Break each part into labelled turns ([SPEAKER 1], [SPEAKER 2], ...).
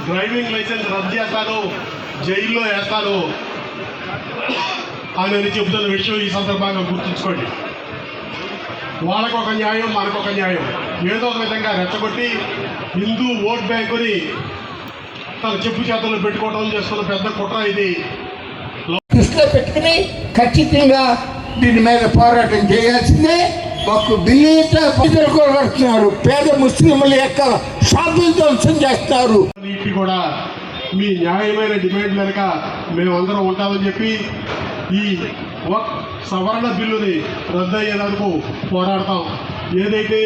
[SPEAKER 1] Driving licence రద్దు చేస్తాను, జైల్లో వేస్తాను అని చెబుతున్న విషయం ఈ సందర్భంగా గుర్తుంచుకోండి. వాళ్ళకొక న్యాయం, మనకొక న్యాయం. ఏదో ఒక విధంగా రెచ్చగొట్టి హిందూ ఓట్ బ్యాంకుని తన చెప్పు చేతుల్లో పెట్టుకోవడం చేస్తున్న పెద్ద కుట్ర ఇది.
[SPEAKER 2] దృష్టిలో పెట్టుకుని ఖచ్చితంగా దీని మీద పోరాటం చేయాల్సిందే. ఒక బిల్లు కొడుతున్నారు, పేద ముస్లింల యొక్క షాపులు ధ్వంసం చేస్తున్నారు.
[SPEAKER 1] వీటి కూడా మీ న్యాయమైన డిమాండ్ వెనక మేమందరం ఉంటామని చెప్పి ఈ సవరణ బిల్లుని రద్దు అయ్యేందుకు పోరాడతాం. ఏదైతే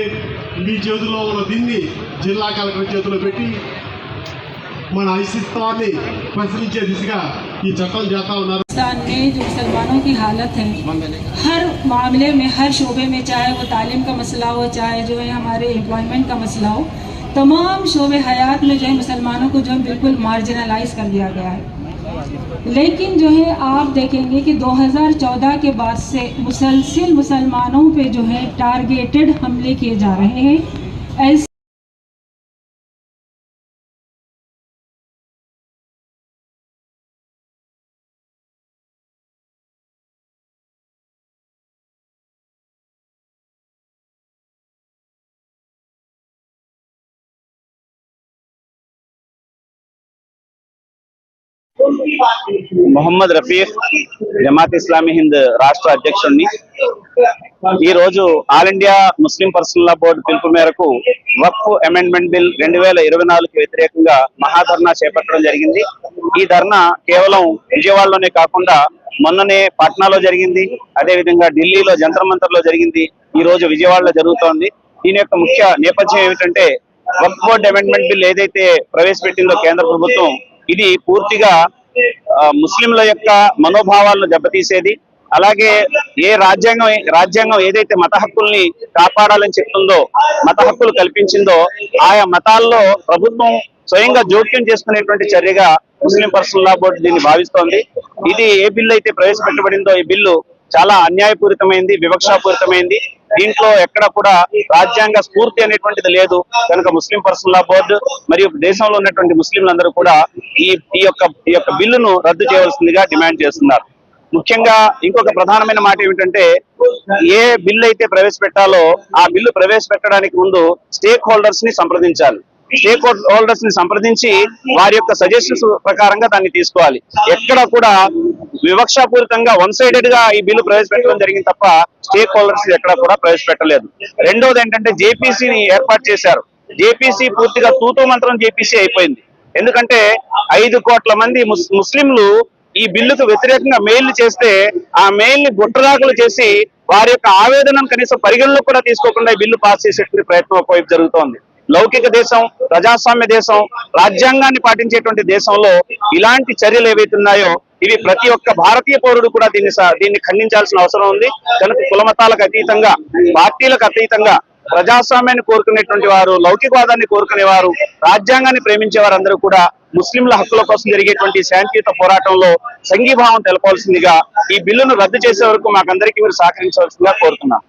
[SPEAKER 1] మీ చేతుల్లో ఉన్న దీన్ని జిల్లా కలెక్టర్ చేతిలో పెట్టి మన అస్తిత్వాన్ని ప్రశ్నించే దిశగా ఈ చట్టం చేస్తా ఉన్నారు.
[SPEAKER 3] में जो मुसलमानों की हालत है, हर मामले में, हर शोबे में, चाहे वो तालीम का मसला हो, चाहे जो है हमारे एम्प्लॉयमेंट का मसला हो, तमाम शोबे हयात में जो है मुसलमानों को जो है बिल्कुल मार्जिनलाइज कर दिया गया है। लेकिन जो है आप देखेंगे कि 2014 के बाद से मुसलसिल मुसलमानों पे जो है टारगेटेड हमले किए जा रहे हैं। ऐसे
[SPEAKER 4] మొహమ్మద్ రఫీక్ జమాత్ ఇస్లామీ హింద్ రాష్ట్ర అధ్యక్షుడిని. ఈ రోజు ఆల్ ఇండియా ముస్లిం పర్సనల్ లా బోర్డు పిలుపు మేరకు వక్ఫ్ అమెండ్మెంట్ బిల్ 2024కి వ్యతిరేకంగా మహాధర్నా చేపట్టడం జరిగింది. ఈ ధర్నా కేవలం విజయవాడలోనే కాకుండా మొన్ననే పాట్నాలో జరిగింది, అదే విధంగా ఢిల్లీలో జంతర్ మంతర్ లో జరిగింది, ఈ రోజు విజయవాడలో జరుగుతోంది. దీని యొక్క ముఖ్య నేపథ్యం ఏమిటంటే వక్ఫ్ బోర్డు అమెండ్మెంట్ బిల్ ఏదైతే ప్రవేశపెట్టిందో కేంద్ర ప్రభుత్వం, ఇది పూర్తిగా ముస్లింల యొక్క మనోభావాలను దెబ్బతీసేది. అలాగే రాజ్యాంగం ఏదైతే మత హక్కుల్ని కాపాడాలని చెప్తుందో, మత హక్కులు కల్పించిందో, ఆయా మతాల్లో ప్రభుత్వం స్వయంగా జోక్యం చేసుకునేటువంటి చర్యగా ముస్లిం పర్సనల్ లా బోర్డు దీన్ని భావిస్తోంది. ఇది ఏ బిల్లు అయితే ప్రవేశపెట్టబడిందో ఈ బిల్లు చాలా అన్యాయపూరితమైంది, వివక్షాపూరితమైంది. దీంట్లో ఎక్కడ కూడా రాజ్యాంగ స్ఫూర్తి అనేటువంటిది లేదు. కనుక ముస్లిం పర్సనల్ లా బోర్డు మరియు దేశంలో ఉన్నటువంటి ముస్లింలందరూ కూడా ఈ యొక్క బిల్లును రద్దు చేయవలసిందిగా డిమాండ్ చేస్తున్నారు. ముఖ్యంగా ఇంకొక ప్రధానమైన మాట ఏమిటంటే, ఏ బిల్లు అయితే ప్రవేశపెట్టాలో ఆ బిల్లు ప్రవేశపెట్టడానికి ముందు స్టేక్ హోల్డర్స్ ని సంప్రదించాలి. స్టేక్ హోల్డర్స్ ని సంప్రదించి వారి యొక్క సజెషన్స్ ప్రకారంగా దాన్ని తీసుకోవాలి. ఎక్కడ కూడా వివక్షాపూరితంగా వన్ సైడెడ్ గా ఈ బిల్లు ప్రవేశపెట్టడం జరిగింది తప్ప స్టేక్ హోల్డర్స్ ఎక్కడ కూడా ప్రవేశపెట్టలేదు. రెండోది ఏంటంటే జేపీసీని ఏర్పాటు చేశారు. జేపీసీ పూర్తిగా తూతూ మంత్రం జేపీసీ అయిపోయింది. ఎందుకంటే 5 కోట్ల మంది ముస్లింలు ఈ బిల్లుకు వ్యతిరేకంగా మెయిల్ చేస్తే ఆ మెయిల్ ని గుట్టదాఖలు చేసి వారి యొక్క ఆవేదనను కనీసం పరిగణలో కూడా తీసుకోకుండా ఈ బిల్లు పాస్ చేసేటువంటి ప్రయత్నం ఒకవైపు జరుగుతోంది. లౌకిక దేశం, ప్రజాస్వామ్య దేశం, రాజ్యాంగాన్ని పాటించేటువంటి దేశంలో ఇలాంటి చర్యలు ఏవైతే ఉన్నాయో ఇవి ప్రతి ఒక్క భారతీయ పౌరుడు కూడా దీన్ని ఖండించాల్సిన అవసరం ఉంది. కనుక కులమతాలకు అతీతంగా, పార్టీలకు అతీతంగా ప్రజాస్వామ్యాన్ని కోరుకునేటువంటి వారు, లౌకికవాదాన్ని కోరుకునేవారు, రాజ్యాంగాన్ని ప్రేమించే వారందరూ కూడా ముస్లింల హక్కుల కోసం జరిగేటువంటి శాంతియుత పోరాటంలో సంఘీభావం తెలపాల్సిందిగా, ఈ బిల్లును రద్దు చేసే వరకు మాకందరికీ మీరు సహకరించవలసిందిగా కోరుతున్నాం.